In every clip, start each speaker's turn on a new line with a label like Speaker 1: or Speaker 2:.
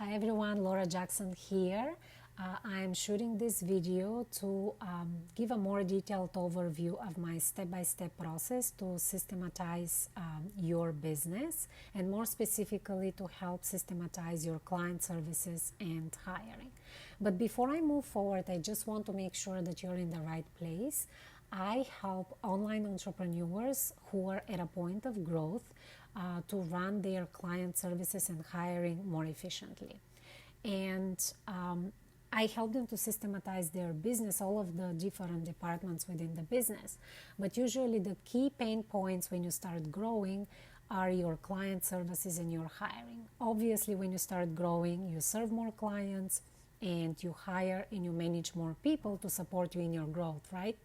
Speaker 1: Hi everyone, Laura Jackson here. I am shooting this video to give a more detailed overview of my step-by-step process to systematize your business, and more specifically to help systematize your client services and hiring. But before I move forward, I just want to make sure that you're in the right place. I help online entrepreneurs who are at a point of growth to run their client services and hiring more efficiently. And I help them to systematize their business, all of the different departments within the business. But usually the key pain points when you start growing are your client services and your hiring. Obviously, when you start growing, you serve more clients and you hire and you manage more people to support you in your growth, right?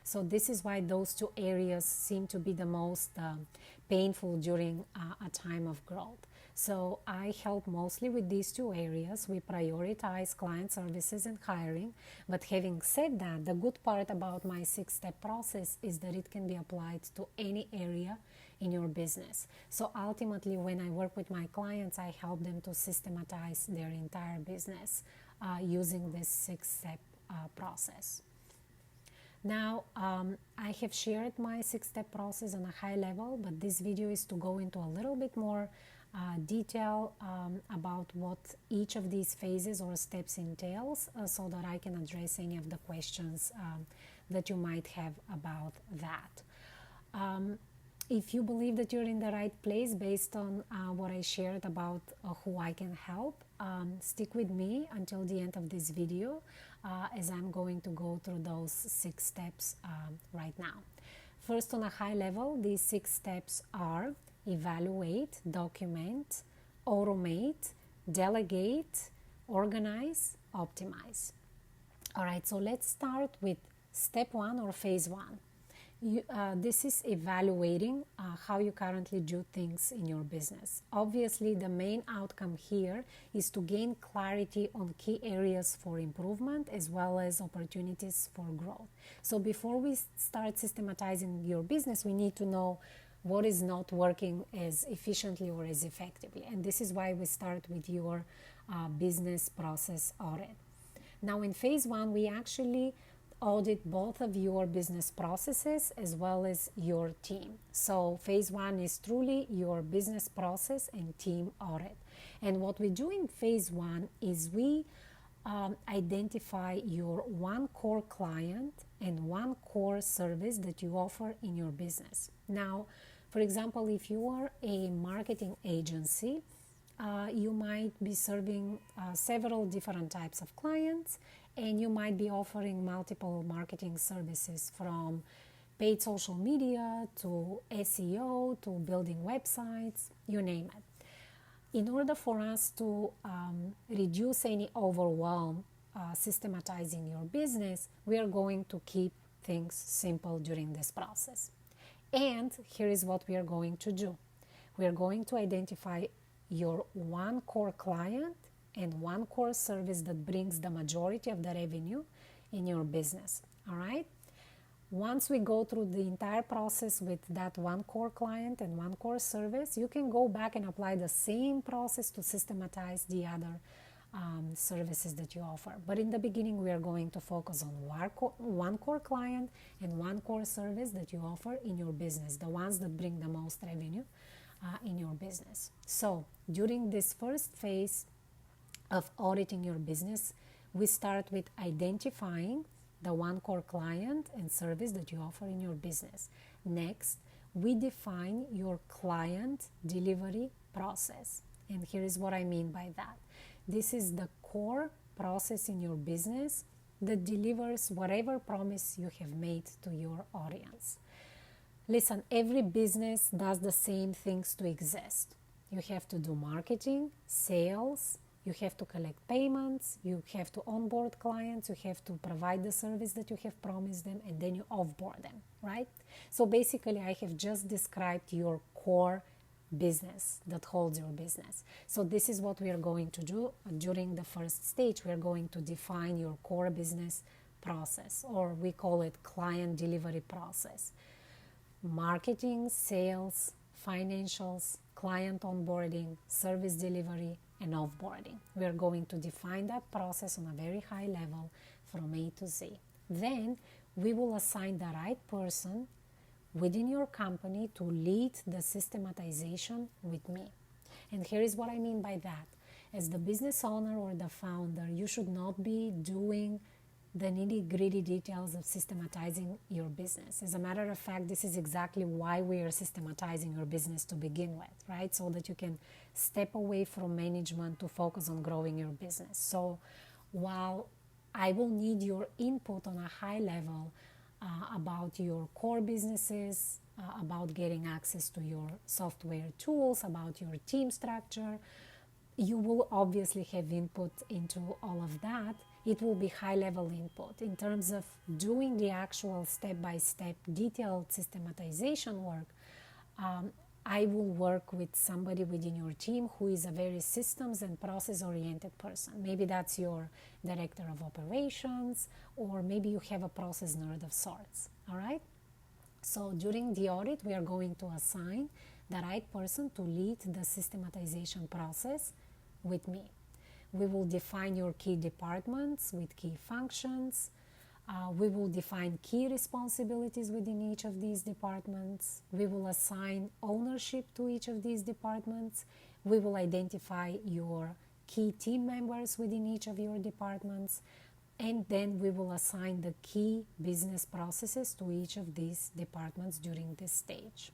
Speaker 1: So this is why those two areas seem to be the most painful during a time of growth. So I help mostly with these two areas. We prioritize client services and hiring. But having said that, the good part about my 6-step process is that it can be applied to any area in your business. So ultimately, when I work with my clients, I help them to systematize their entire business using this 6-step process. Now, I have shared my 6-step process on a high level, but this video is to go into a little bit more detail about what each of these phases or steps entails so that I can address any of the questions that you might have about that. If you believe that you're in the right place based on what I shared about who I can help, stick with me until the end of this video as I'm going to go through those 6 steps right now. First, on a high level, these 6 steps are evaluate, document, automate, delegate, organize, optimize. All right, so let's start with step 1 or phase 1. This is evaluating how you currently do things in your business. Obviously, the main outcome here is to gain clarity on key areas for improvement as well as opportunities for growth. So before we start systematizing your business, we need to know what is not working as efficiently or as effectively. And this is why we start with your business process audit. Now, in phase 1, we actually audit both of your business processes as well as your team. So phase 1 is truly your business process and team audit. And what we do in phase 1 is we identify your one core client and one core service that you offer in your business. Now, for example, if you are a marketing agency, you might be serving several different types of clients, and you might be offering multiple marketing services from paid social media to SEO to building websites, you name it. In order for us to reduce any overwhelm systematizing your business, we are going to keep things simple during this process. And here is what we are going to do. We are going to identify your one core client and one core service that brings the majority of the revenue in your business. All right? Once we go through the entire process with that one core client and one core service, you can go back and apply the same process to systematize the other services that you offer. But in the beginning, we are going to focus on one core client and one core service that you offer in your business, the ones that bring the most revenue in your business. So during this first phase of auditing your business, we start with identifying the one core client and service that you offer in your business. Next, we define your client delivery process. And here is what I mean by that. This is the core process in your business that delivers whatever promise you have made to your audience. Listen, every business does the same things to exist. You have to do marketing, sales, you have to collect payments, you have to onboard clients, you have to provide the service that you have promised them, and then you offboard them, right? So basically, I have just described your core business that holds your business. So this is what we are going to do during the first stage. We are going to define your core business process, or we call it client delivery process. Marketing, sales, financials, client onboarding, service delivery, and offboarding. We are going to define that process on a very high level from A to Z. Then we will assign the right person within your company to lead the systematization with me. And here is what I mean by that. As the business owner or the founder, you should not be doing the nitty-gritty details of systematizing your business. As a matter of fact, this is exactly why we are systematizing your business to begin with, right? So that you can step away from management to focus on growing your business. So while I will need your input on a high level about your core businesses, about getting access to your software tools, about your team structure, you will obviously have input into all of that. It will be high level input. In terms of doing the actual step-by-step detailed systematization work, I will work with somebody within your team who is a very systems and process oriented person. Maybe that's your director of operations, or maybe you have a process nerd of sorts. All right? So during the audit, we are going to assign the right person to lead the systematization process with me. We will define your key departments with key functions. We will define key responsibilities within each of these departments. We will assign ownership to each of these departments. We will identify your key team members within each of your departments. And then we will assign the key business processes to each of these departments during this stage.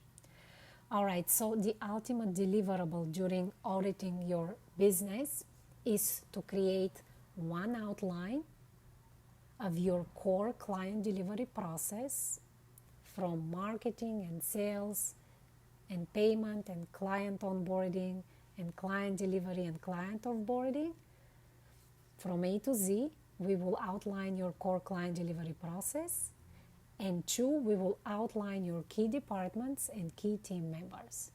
Speaker 1: All right, so the ultimate deliverable during auditing your business is to create one outline of your core client delivery process, from marketing and sales and payment and client onboarding and client delivery and client offboarding. From A to Z, we will outline your core client delivery process. And 2, we will outline your key departments and key team members.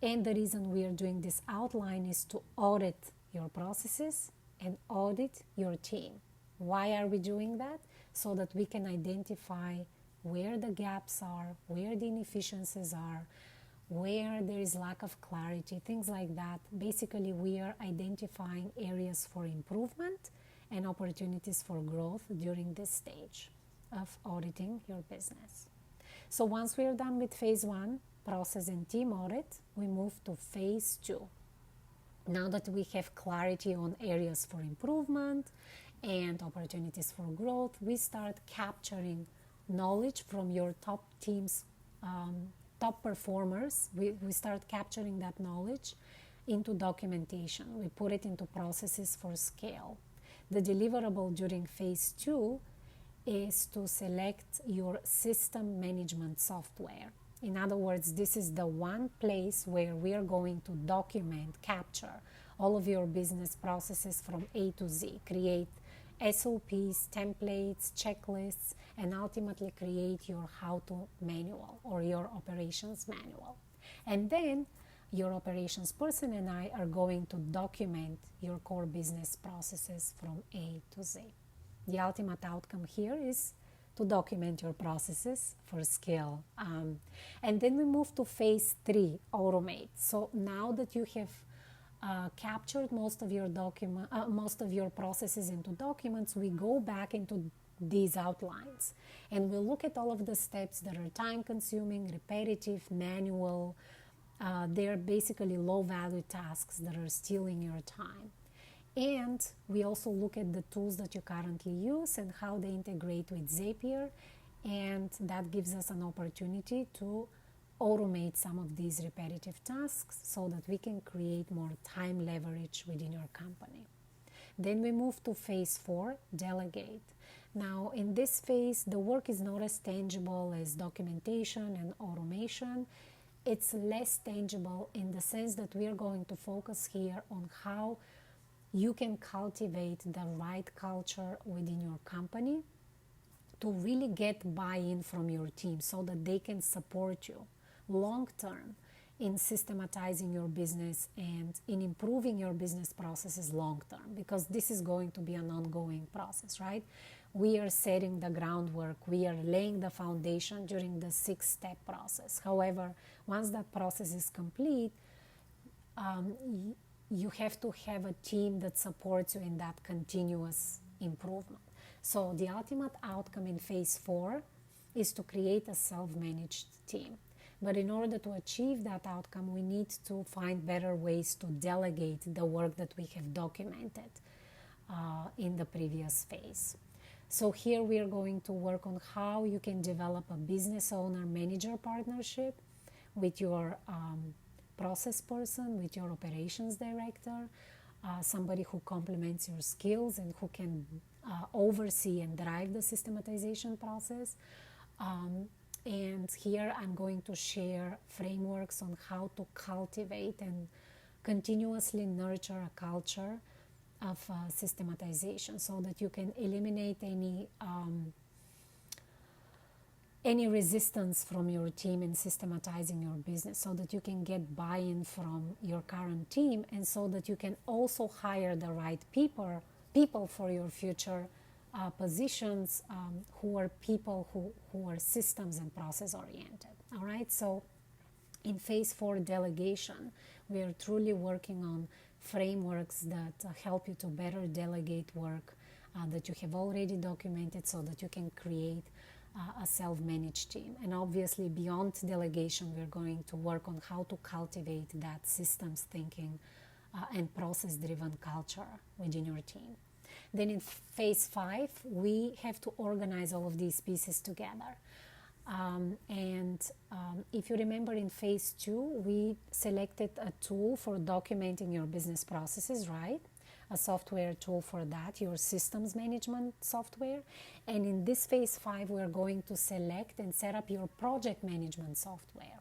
Speaker 1: And the reason we are doing this outline is to audit your processes and audit your team. Why are we doing that? So that we can identify where the gaps are, where the inefficiencies are, where there is lack of clarity, things like that. Basically, we are identifying areas for improvement and opportunities for growth during this stage of auditing your business. So once we are done with phase 1, process and team audit, we move to phase 2. Now that we have clarity on areas for improvement and opportunities for growth, we start capturing knowledge from your top teams, top performers. We start capturing that knowledge into documentation. We put it into processes for scale. The deliverable during phase 2 is to select your system management software. In other words, this is the one place where we are going to document, capture all of your business processes from A to Z, create SOPs, templates, checklists, and ultimately create your how-to manual or your operations manual. And then your operations person and I are going to document your core business processes from A to Z. The ultimate outcome here is to document your processes for scale. And then we move to phase 3, automate. So now that you have captured most of your processes into documents, we go back into these outlines and we'll look at all of the steps that are time consuming, repetitive, manual. They're basically low value tasks that are stealing your time. And we also look at the tools that you currently use and how they integrate with Zapier, and that gives us an opportunity to automate some of these repetitive tasks so that we can create more time leverage within your company. Then we move to phase 4, delegate. Now in this phase, the work is not as tangible as documentation and automation. It's less tangible in the sense that we are going to focus here on how you can cultivate the right culture within your company to really get buy-in from your team so that they can support you long term in systematizing your business and in improving your business processes long term, because this is going to be an ongoing process, right? We are setting the groundwork, we are laying the foundation during the 6-step process. However, once that process is complete, you have to have a team that supports you in that continuous improvement. So the ultimate outcome in phase 4 is to create a self-managed team. But in order to achieve that outcome, we need to find better ways to delegate the work that we have documented in the previous phase. So here we are going to work on how you can develop a business owner manager partnership with your process person, with your operations director, somebody who complements your skills and who can oversee and drive the systematization process. And here I'm going to share frameworks on how to cultivate and continuously nurture a culture of systematization, so that you can eliminate any resistance from your team in systematizing your business, so that you can get buy-in from your current team, and so that you can also hire the right people for your future positions, who are people who are systems and process oriented. All right, so in phase 4 delegation, we are truly working on frameworks that help you to better delegate work that you have already documented, so that you can create a self-managed team. And obviously beyond delegation, we're going to work on how to cultivate that systems thinking and process-driven culture within your team. Then in phase 5, we have to organize all of these pieces together. If you remember, in phase 2, we selected a tool for documenting your business processes, right? A software tool for that, your systems management software. And in this phase 5, we're going to select and set up your project management software.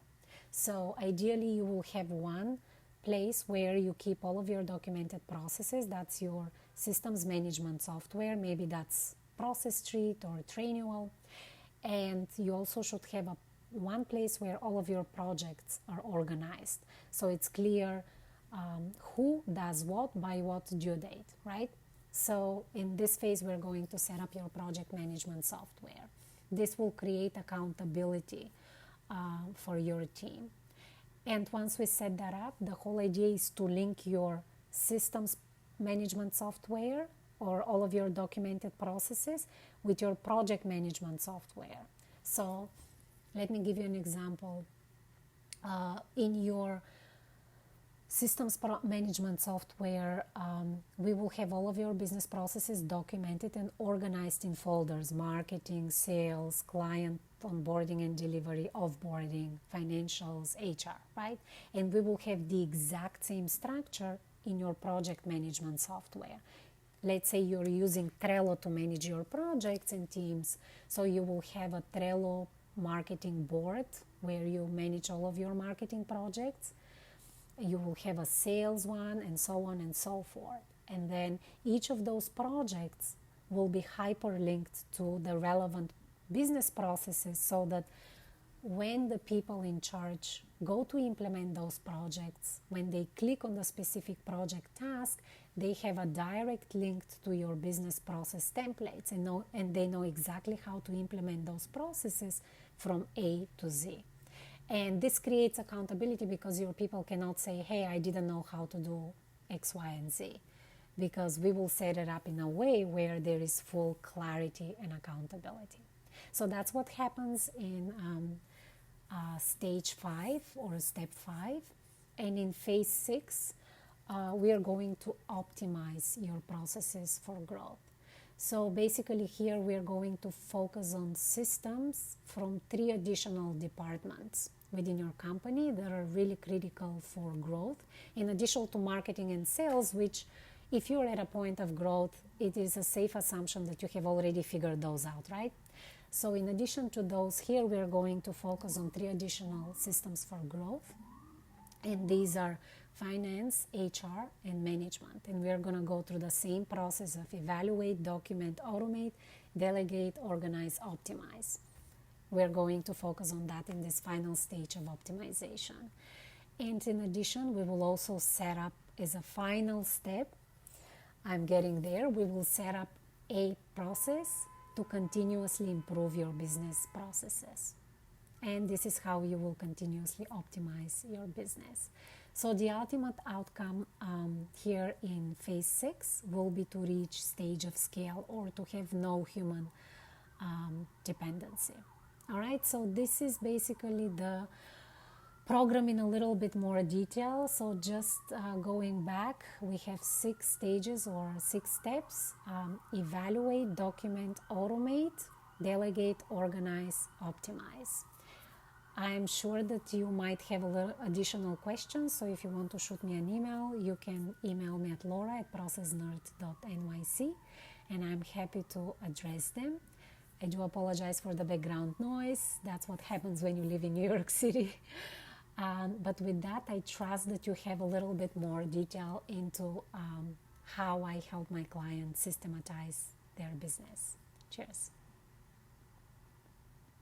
Speaker 1: So ideally, you will have one place where you keep all of your documented processes. That's your systems management software. Maybe that's Process Street or Trainual. And you also should have one place where all of your projects are organized, so it's clear who does what by what due date, right? So in this phase, we're going to set up your project management software. This will create accountability for your team. And once we set that up, the whole idea is to link your systems management software or all of your documented processes with your project management software. So let me give you an example. In your systems management software, we will have all of your business processes documented and organized in folders: marketing, sales, client onboarding and delivery, offboarding, financials, HR, right? And we will have the exact same structure in your project management software. Let's say you're using Trello to manage your projects and teams, so you will have a Trello marketing board where you manage all of your marketing projects. You will have a sales one, and so on and so forth. And then each of those projects will be hyperlinked to the relevant business processes, so that when the people in charge go to implement those projects, when they click on the specific project task, they have a direct link to your business process templates, and they know exactly how to implement those processes from A to Z. And this creates accountability, because your people cannot say, hey, I didn't know how to do X, Y, and Z, because we will set it up in a way where there is full clarity and accountability. So that's what happens in stage 5 or step 5. And in phase 6, we are going to optimize your processes for growth. So basically here we are going to focus on systems from 3 additional departments within your company that are really critical for growth, in addition to marketing and sales, which, if you're at a point of growth, it is a safe assumption that you have already figured those out, right? So in addition to those, here we are going to focus on 3 additional systems for growth. And these are finance, HR, and management. And we are going to go through the same process of evaluate, document, automate, delegate, organize, optimize. We're going to focus on that in this final stage of optimization. And in addition, we will also set up, as a final step, I'm getting there, we will set up a process to continuously improve your business processes. And this is how you will continuously optimize your business. So the ultimate outcome here in phase 6 will be to reach stage of scale or to have no human dependency. All right, so this is basically the program in a little bit more detail. So just going back, we have 6 stages or 6 steps: evaluate, document, automate, delegate, organize, optimize. I'm sure that you might have a little additional questions, so if you want to shoot me an email, you can email me at laura@processnerd.nyc, and I'm happy to address them. I do apologize for the background noise. That's what happens when you live in New York City. But with that, I trust that you have a little bit more detail into how I help my clients systematize their business. Cheers.